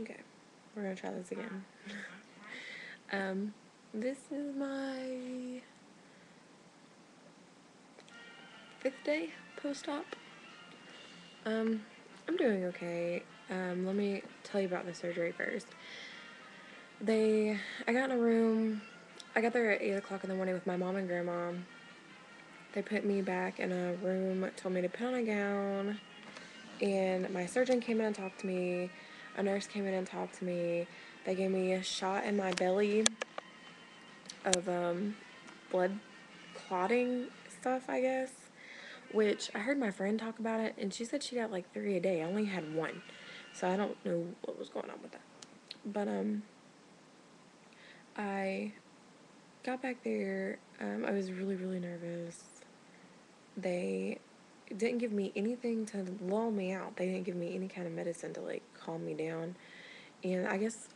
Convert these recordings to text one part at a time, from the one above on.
Okay, we're gonna try this again. This is my 5th day post-op. I'm doing okay. Let me tell you about the surgery first. I got in a room. I got there at 8 o'clock in the morning with my mom and grandma. They put me back in a room, told me to put on a gown, and my surgeon came in and talked to me. A nurse came in and talked to me. They gave me a shot in my belly of blood clotting stuff, I guess, which I heard my friend talk about it, and she said she got like 3 a day. I only had 1, so I don't know what was going on with that. But I got back there. I was really, really nervous. They didn't give me anything to lull me out. They didn't give me any kind of medicine to like calm me down. And I guess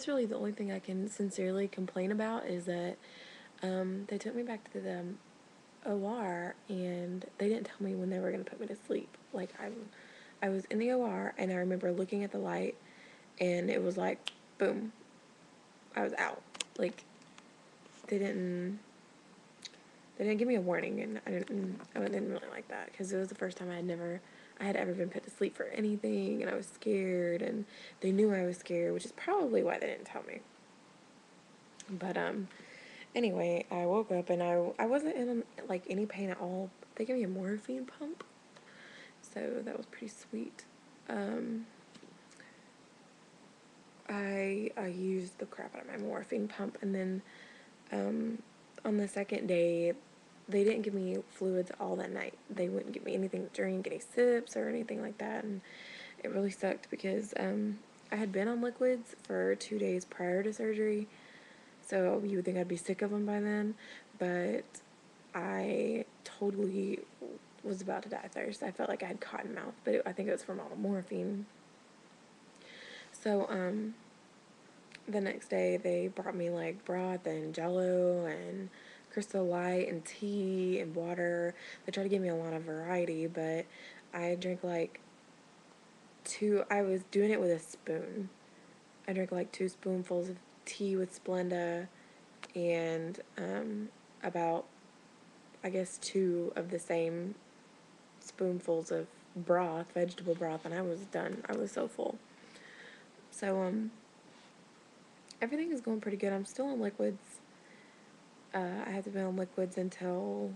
really the only thing I can sincerely complain about is that they took me back to the OR and they didn't tell me when they were going to put me to sleep. Like I was in the OR and I remember looking at the light and it was like, boom, I was out. Like they didn't they didn't give me a warning, and I didn't really like that because it was the first time I had ever been put to sleep for anything, and I was scared, and they knew I was scared, which is probably why they didn't tell me. But anyway, I woke up and I wasn't in like any pain at all. They gave me a morphine pump, so that was pretty sweet. Um, I used the crap out of my morphine pump, and then on the second day, they didn't give me fluids all that night. They wouldn't give me anything to drink, any sips or anything like that, and it really sucked because I had been on liquids for 2 days prior to surgery, so you would think I'd be sick of them by then, but I totally was about to die of thirst. I felt like I had cotton mouth, but I think it was from all the morphine. So the next day they brought me like broth and jello and crystal light and tea and water. They tried to give me a lot of variety, but I drank like I was doing it with a spoon. I drank like 2 spoonfuls of tea with Splenda and about, I guess, 2 of the same spoonfuls of broth, vegetable broth, and I was done. I was so full. So everything is going pretty good. I'm still on liquids. I have to be on liquids until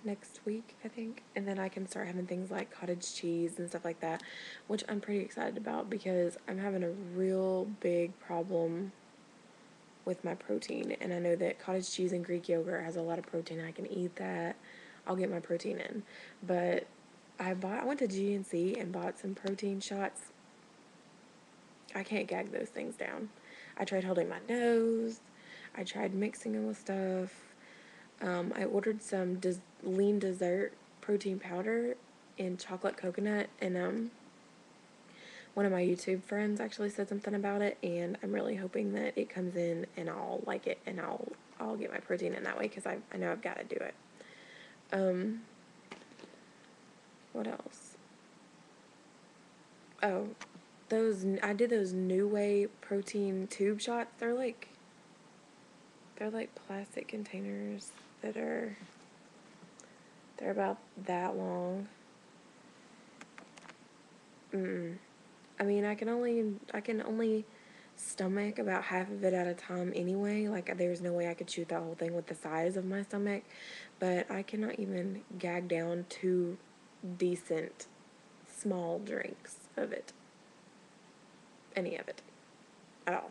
next week, I think, and then I can start having things like cottage cheese and stuff like that, which I'm pretty excited about because I'm having a real big problem with my protein, and I know that cottage cheese and Greek yogurt has a lot of protein. I can eat that. I'll get my protein in, but I went to GNC and bought some protein shots. I can't gag those things down. I tried holding my nose. I tried mixing them with stuff. I ordered some lean dessert protein powder in chocolate coconut, and one of my YouTube friends actually said something about it, and I'm really hoping that it comes in and I'll like it and I'll get my protein in that way because I know I've got to do it. What else? Oh, I did those New Way protein tube shots. They're like plastic containers they're about that long. I mean, I can only stomach about half of it at a time anyway. Like there's no way I could shoot that whole thing with the size of my stomach, but I cannot even gag down 2 decent small drinks of it. Any of it at all.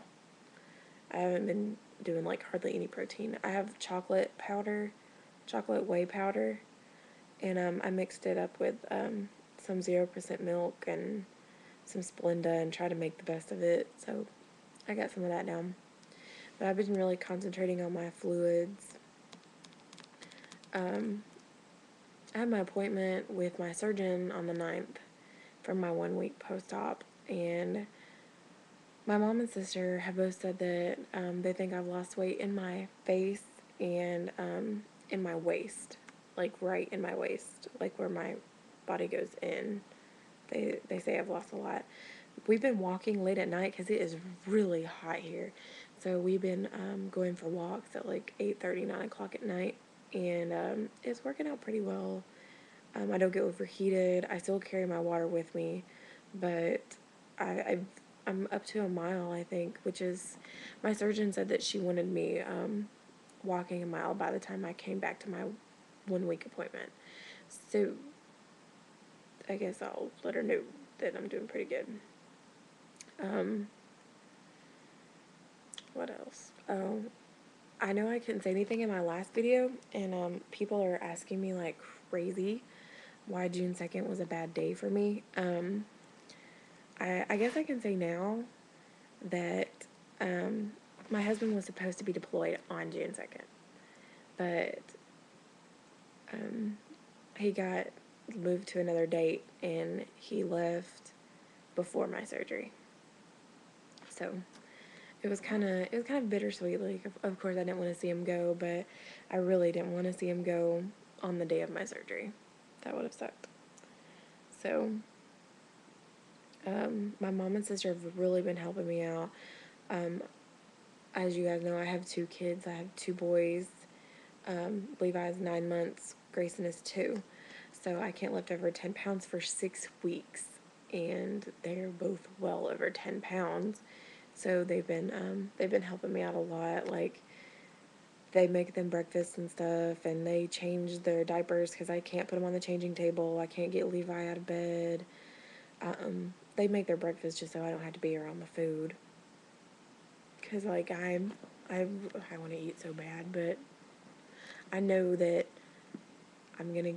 I haven't been doing like hardly any protein. I have chocolate whey powder, and I mixed it up with some 0% milk and some Splenda and try to make the best of it. So I got some of that down. But I've been really concentrating on my fluids. I had my appointment with my surgeon on the 9th for my 1 week post-op, and my mom and sister have both said that they think I've lost weight in my face and in my waist, like right in my waist, like where my body goes in. They say I've lost a lot. We've been walking late at night because it is really hot here. So we've been going for walks at like 8:30, 9 o'clock at night. And it's working out pretty well. I don't get overheated. I still carry my water with me. But I'm up to a mile, I think, which is, my surgeon said that she wanted me walking a mile by the time I came back to my 1 week appointment. So I guess I'll let her know that I'm doing pretty good. What else? Oh, I know I couldn't say anything in my last video, and people are asking me like crazy why June 2nd was a bad day for me. I guess I can say now that my husband was supposed to be deployed on June 2nd, but he got moved to another date and he left before my surgery. So it was kind of bittersweet. Like, of course I didn't want to see him go, but I really didn't want to see him go on the day of my surgery. That would have sucked. So my mom and sister have really been helping me out. As you guys know, I have 2 kids. I have 2 boys. Levi is 9 months. Grayson is 2. So I can't lift over 10 pounds for 6 weeks, and they're both well over 10 pounds. So they've been helping me out a lot. Like, they make them breakfast and stuff, and they change their diapers because I can't put them on the changing table. I can't get Levi out of bed. They make their breakfast just so I don't have to be around the food. Because, like, I want to eat so bad, but I know that I'm going to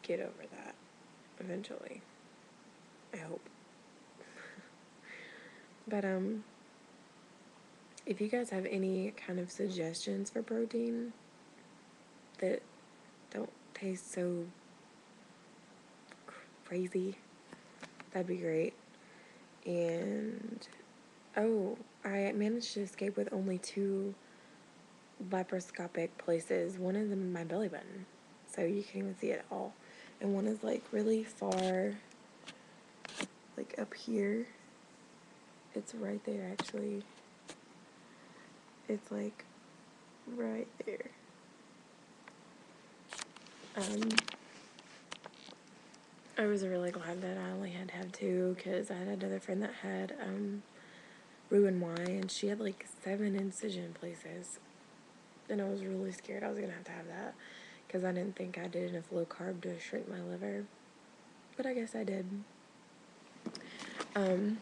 get over that eventually. I hope. But, if you guys have any kind of suggestions for protein that don't taste so crazy, that'd be great. And, oh, I managed to escape with only 2 laparoscopic places. One is in my belly button, so you can't even see it at all. And one is, like, really far, like, up here. It's right there, actually. It's, like, right there. I was really glad that I only had to have 2, because I had another friend that had Roux-en-Y, and she had like 7 incision places, and I was really scared I was gonna have to have that, because I didn't think I did enough low carb to shrink my liver, but I guess I did. Trying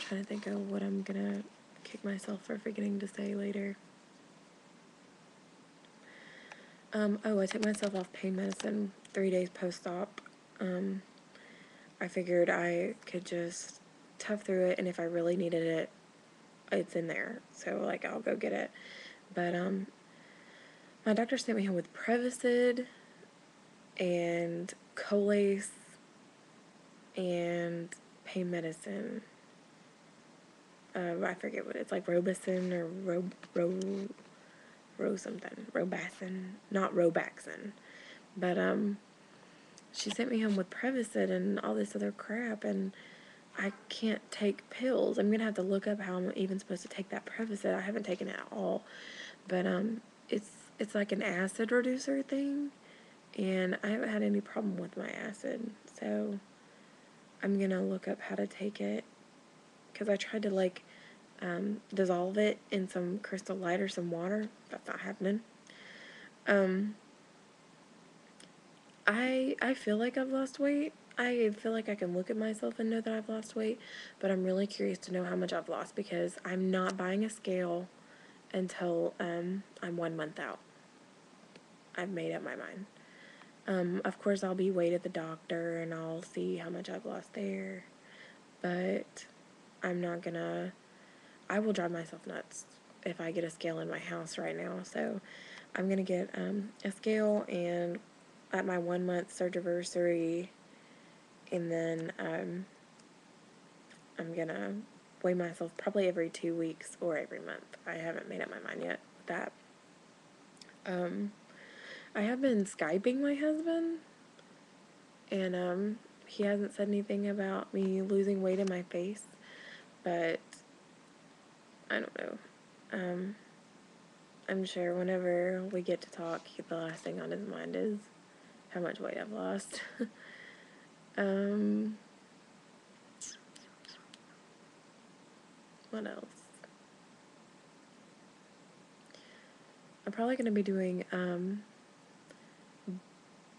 to think of what I'm gonna kick myself for forgetting to say later. Oh, I took myself off pain medicine 3 days post-op. I figured I could just tough through it, and if I really needed it, it's in there. So, like, I'll go get it. But, my doctor sent me home with Prevacid and Colace and pain medicine. I forget what it's like, Robeson or something. Robaxin. Not Robaxin. But, she sent me home with Prevacid and all this other crap, and I can't take pills. I'm gonna have to look up how I'm even supposed to take that Prevacid. I haven't taken it at all, but it's like an acid reducer thing, and I haven't had any problem with my acid, so I'm gonna look up how to take it, because I tried to, like, dissolve it in some Crystal Light or some water. That's not happening. I feel like I've lost weight. I feel like I can look at myself and know that I've lost weight, but I'm really curious to know how much I've lost, because I'm not buying a scale until I'm 1 month out. I've made up my mind. Of course, I'll be weighed at the doctor and I'll see how much I've lost there, but I'm not gonna, I will drive myself nuts if I get a scale in my house right now, so I'm gonna get a scale, and at my 1 month surgiversary, and then I'm gonna weigh myself probably every 2 weeks or every month. I haven't made up my mind yet with that. I have been Skyping my husband, and he hasn't said anything about me losing weight in my face, but I don't know. I'm sure whenever we get to talk, the last thing on his mind is how much weight I've lost. um, what else? I'm probably going to be doing,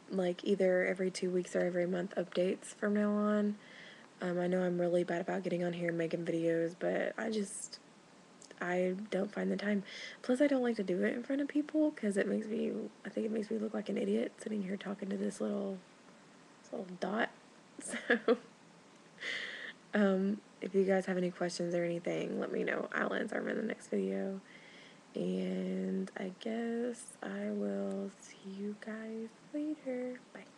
like either every 2 weeks or every month updates from now on. I know I'm really bad about getting on here and making videos, but I don't find the time. Plus, I don't like to do it in front of people because I think it makes me look like an idiot sitting here talking to this little dot. So, if you guys have any questions or anything, let me know. I'll answer them in the next video. And I guess I will see you guys later. Bye.